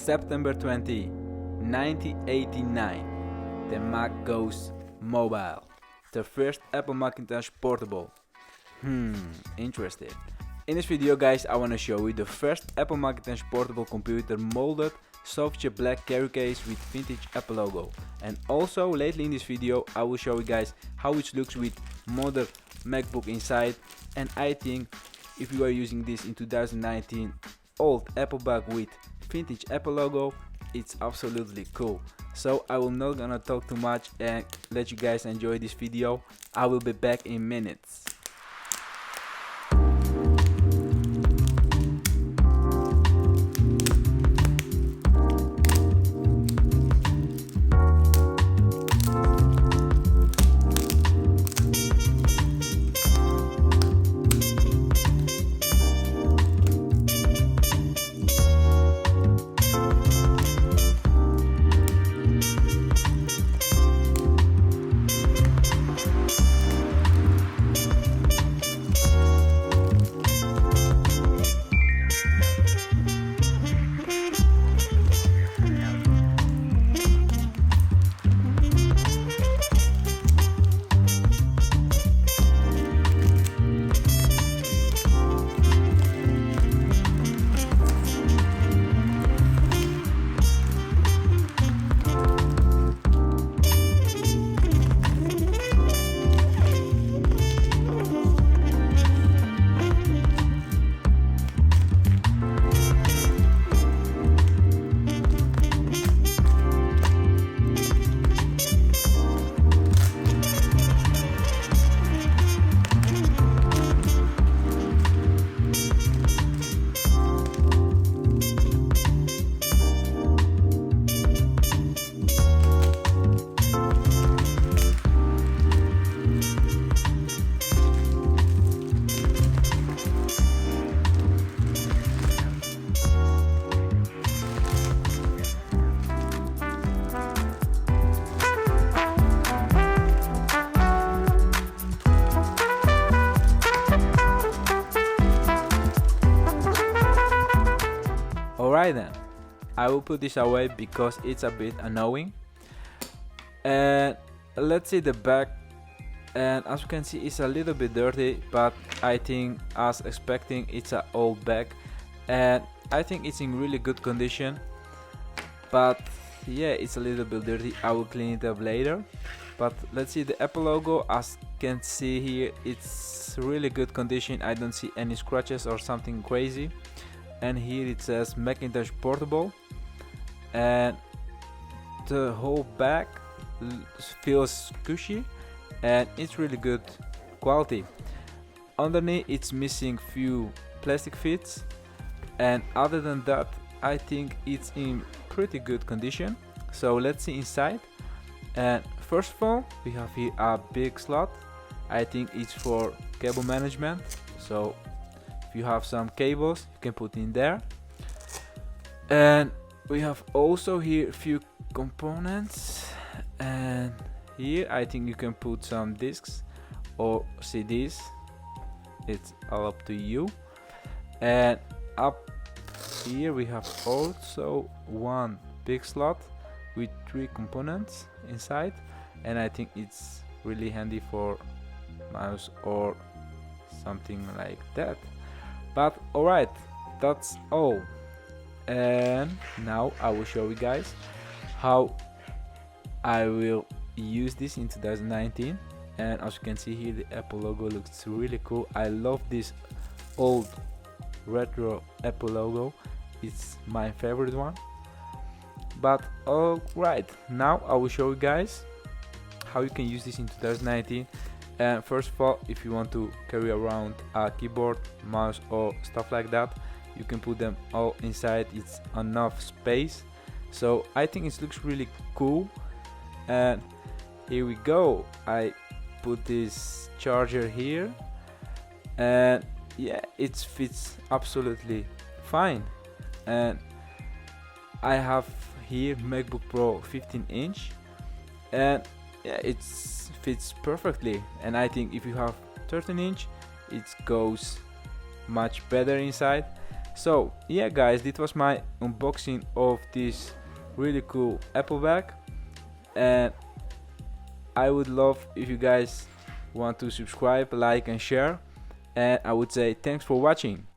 September 20, 1989, the Mac goes mobile. The first Apple Macintosh Portable. Interesting. In this video guys, I want to show you the first Apple Macintosh Portable computer molded soft black carry case with vintage Apple logo. And also lately in this video I will show you guys how it looks with modern MacBook inside. And I think if you are using this in 2019 old Apple bag with vintage Apple logo, it's absolutely cool. So I will not gonna talk too much and let you guys enjoy this video. I will be back in minutes. Alright then, I will put this away because it's a bit annoying. And let's see the back, and as you can see it's a little bit dirty, but I think as expecting it's an old bag and I think it's in really good condition, but yeah, it's a little bit dirty. I will clean it up later. But let's see the Apple logo. As you can see here, it's really good condition. I don't see any scratches or something crazy. And here it says Macintosh Portable, and the whole bag feels cushy and it's really good quality. Underneath it's missing few plastic fits, and other than that I think it's in pretty good condition. So let's see inside. And first of all, we have here a big slot. I think it's for cable management, so if you have some cables you can put in there. And we have also here a few components, and here I think you can put some discs or CDs, it's all up to you. And up here we have also one big slot with 3 components inside, and I think it's really handy for mouse or something like that. But alright, that's all. And now I will show you guys how I will use this in 2019. And as you can see here, the Apple logo looks really cool. I love this old retro Apple logo, it's my favorite one. But alright, now I will show you guys how you can use this in 2019. And first of all, if you want to carry around a keyboard, mouse or stuff like that, you can put them all inside. It's enough space, so I think it looks really cool. And here we go, I put this charger here, and yeah, it fits absolutely fine. And I have here MacBook Pro 15-inch, and yeah, it fits perfectly. And I think if you have 13-inch, it goes much better inside. So yeah guys, this was my unboxing of this really cool Apple bag, and I would love if you guys want to subscribe, like and share, and I would say thanks for watching.